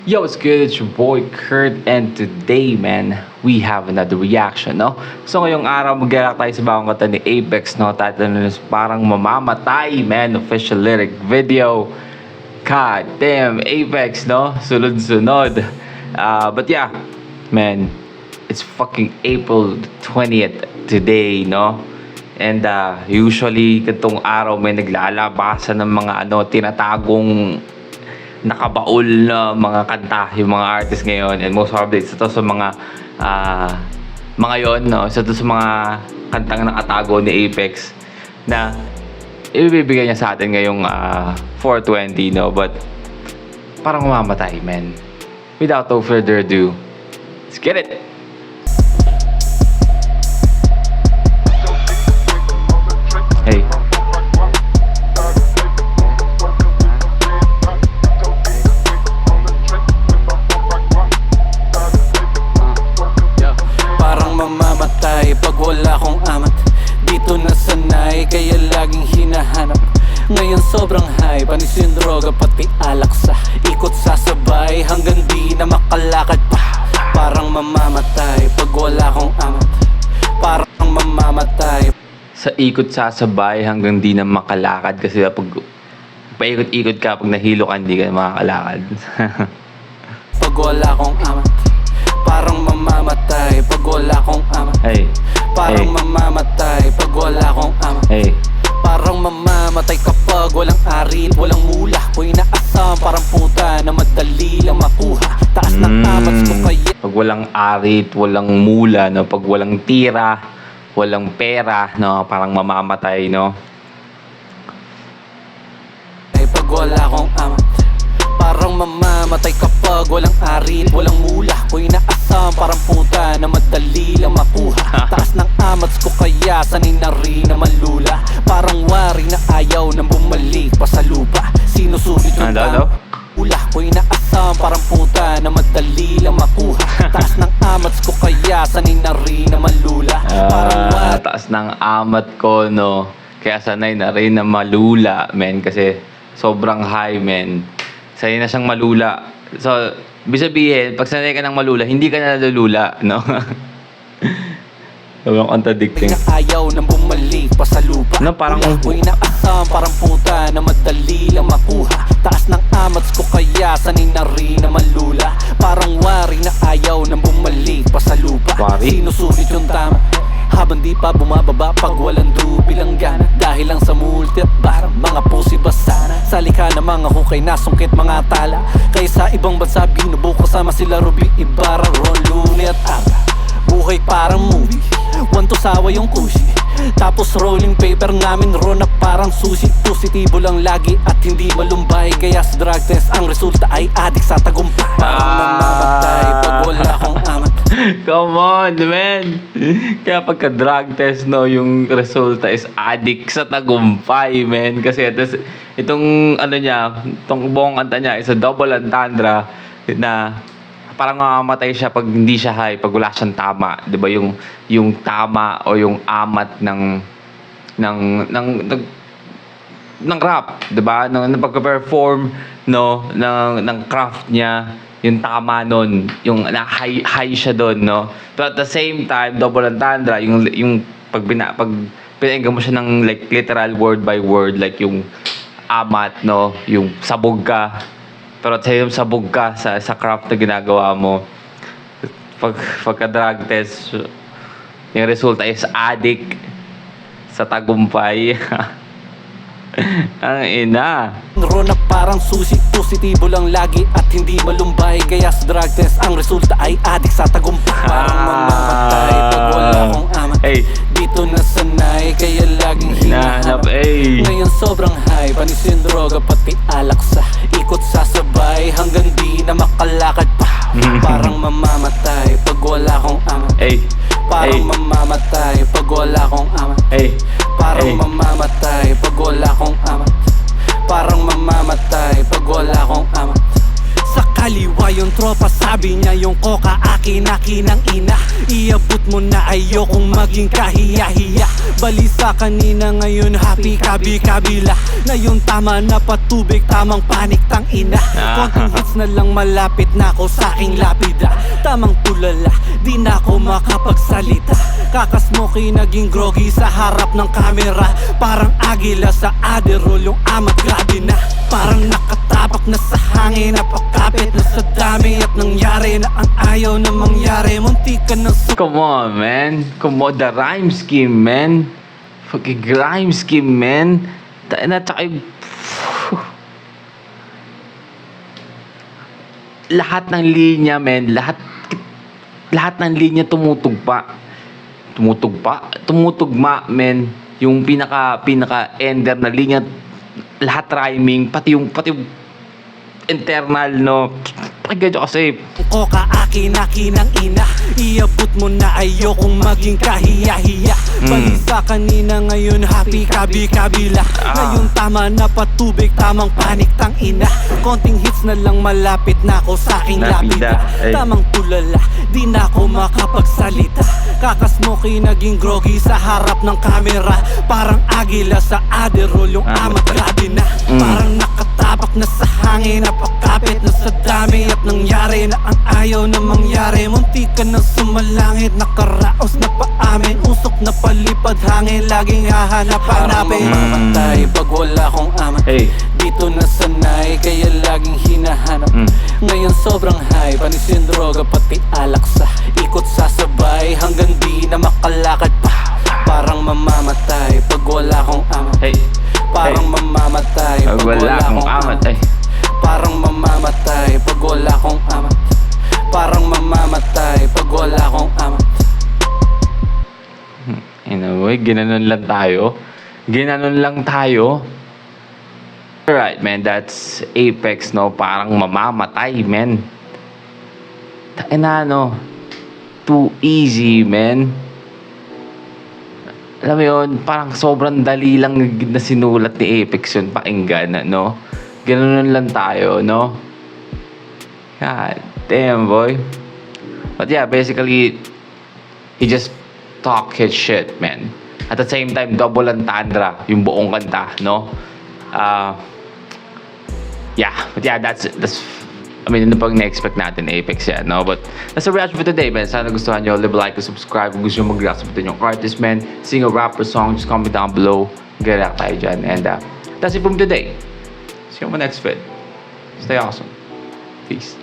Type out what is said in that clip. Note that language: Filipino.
Yo, what's good? It's your boy Kurt, and today, man, we have another reaction, no? So, ngayong araw, mag-react tayo sa bagong kanta ni Apex, no? Title nun is Parang Mamamatay, man, official lyric video. God damn, Apex, no? Sunod-sunod. But yeah, man, it's fucking April 20th today, no? And usually, katong araw, may naglalabasan ng mga tinatagong nakabaul na mga kanta yung mga artist ngayon, and most probably ito sa mga yon, no? Ito sa mga kantang nakatago ni Apex na ibibigay niya sa atin ngayong 420, no? But parang mamamatay, man. Without no further ado, let's get it. Hey. Pag wala akong amat, dito nasanay, kaya laging hinahanap. Ngayon sobrang high, panisin droga pati alak sa ikot sasabay, hanggang di na makalakad pa. Parang mamamatay pag wala akong amat, parang mamamatay. Sa ikot sasabay hanggang di na makalakad, kasi pag paikot-ikot ka, pag nahilo ka, hindi ka na makakalakad. Pag wala akong amat, parang mamamatay pag wala akong amat. Hey. Parang Hey. mamamatay pag wala akong amat. Hey. Parang mamamatay kapag walang arit, walang mula. Ko'y naasam parang puta na madali lang makuha. Taas ng amat ko kaya Pag walang arit, walang mula, no? Pag walang tira, walang pera, no? Parang mamamatay, no? pag wala akong amat. Parang mamamatay kapag walang arit, walang mula. Ko'y naasam parang puta na madali lang makuha. Taas ng amats ko kaya sanay na rin na manlula. Parang wari na ayaw nang bumalik pa sa lupa. Sinusulit yung Ano? ula. Ko'y naasam parang puta na madali lang makuha. Taas ng amats ko kaya sanay na rin na manlula. Parang wari Taas ng amat ko, no? Kaya sanay na rin na malula, men. Kasi sobrang high, men. Sanay na siyang malula. So, ibig sabihin, pag sanay ka ng malula, hindi ka na nalulula, no? Sobrang contradicting. na ayaw nang bumalik pa sa lupa. No, parang Ko'y naasam parang puta na madali lang makuha. Taas ng amats ko kaya sanay na rin na manlula. Parang wari na ayaw nang bumalik pa sa lupa. Wari? Sinusulit yung tama habang di pa bumababa pag walang dubilang gana. Dahil lang sa multi at barang mga pusi basana. Sa likha ng mga hukay nasungkit mga tala. Kaya sa ibang bansa binubuko kasama sila Ruby Ibarra, Ron Lune at Aga. Buhay parang movie, wanto sawa yung kushi. Tapos rolling paper namin ron na parang sushi. Positibo lang lagi at hindi malumbay. Kaya sa drug test ang resulta ay adik sa tagumpay. Parang mamamatay pag wala akong amat. Come on, man. Kaya pagka drug test, no, yung resulta is addict sa tagumpay, man. Kasi itong itong buong kanta niya is a double entendre na parang mamamatay siya pag hindi siya high, pag wala siyang tama, 'di ba? Yung tama o yung amat ng rap, 'di ba? Nang pagpe-perform, no, ng craft niya, yung tama nun, yung high siya doon, no. But at the same time, double entendre, yung pag pinakinggan mo siya ng like literal word by word, like yung amat, no, yung sabog ka. Pero at yung sabog ka sa craft na ginagawa mo, pagka drug test, yung resulta is addict sa tagumpay. Ang ina. Ron na parang sushi, positibo lang lagi at hindi malumbay. Kaya sa drug test ang resulta ay adik sa tagumpay. Parang mamamatay pag wala akong amat. Hey. Dito nasanay kaya laging hinahanap. Ngayon sobrang high, panisin droga pati alak sa ikot sasabay, hanggang di na makalakad pa. Parang mamamatay pag wala akong amat. Hey. Parang mamamatay pag wala akong amat. Hey. Parang mamamatay pag wala akong amat. Parang mamamatay pag wala akong amat. Sa kaliwa ba yung tropa? Sabi niya yung koka akin ng ina. Iabot mo na, ayokong maging kahiya-hiya. Balisa kanina, ngayon happy kabi-kabila. Ngayon tama na patubig, tamang panik tang ina. Konting hits na lang, malapit na ako sa aking lapida. Tamang tulala, di na ako makapagsalita. Kakasmoky, naging groggy sa harap ng kamera. Parang agila sa Adderall, yung amat grabe na. Parang nakatapak na sa hangin, napakapit na sa dami. At nangyari na ang ayaw na mangyari. Munti ka ng Come on, man. Come on, the rhyme scheme, man. Fucking rhyme scheme, man. Na tsaka yung... Lahat ng linya, man. Lahat ng linya tumutugma, man. Yung pinaka-ender na linya, lahat rhyming, pati yung internal, no. Pakinggan nyo kasi. koka akin ng ina. Iabot mo na, ayokong maging kahiya-hiya. Balisa kanina, ngayon happy kabi-kabila. Ngayon tama na patubig, tamang panik tang ina. Konting hits na lang, malapit na ako sa aking lapida. Tamang tulala, di na ako makapagsalita. Kakasmoky, naging groggy sa harap ng kamera. Parang agila sa Adderall, yung amat grabe na. Parang nakatapak na sa hangin, napakapit na sa dami. At nangyari na ang ayaw na mangyari. Munti ka na sumalangit, nakaraos na paamin. Usok na palipad hangin, laging hahanap-hanapin. Parang mamamatay pag wala akong amat. Dito na sanay, kaya laging hinahanap. Ngayon sobrang high, panis yung droga pati alak sa ikot sasabay. Hanggang di na makalakad pa. Parang mamamatay pag wala akong amat. Parang mamamatay pag wala akong amat. Parang mamamatay pag wala akong amat. Parang mamamatay pag wala akong amat. Anyway, ginanon lang tayo. Alright, man, that's Apex, no? Parang mamamatay, man. Taina, no? Too easy, man. Alam mo yun, parang sobrang dali lang na sinulat ni Apex yun, pakinggan, no? Ganoon lang tayo, no? God damn, boy. But yeah, basically, he just talk his shit, man. At the same time, double entendre yung buong kanta, no? Yeah, but yeah, that's I mean, ano pang na-expect natin Apex yan, no? But that's the reaction for today, man. Sana gustuhan nyo, leave a like, subscribe. Kung gusto nyo mag-react sa yung artist, man, sing a rapper song, just comment down below. Mag-react tayo dyan. And that's it from today. See you on my next vid. Stay awesome. Peace.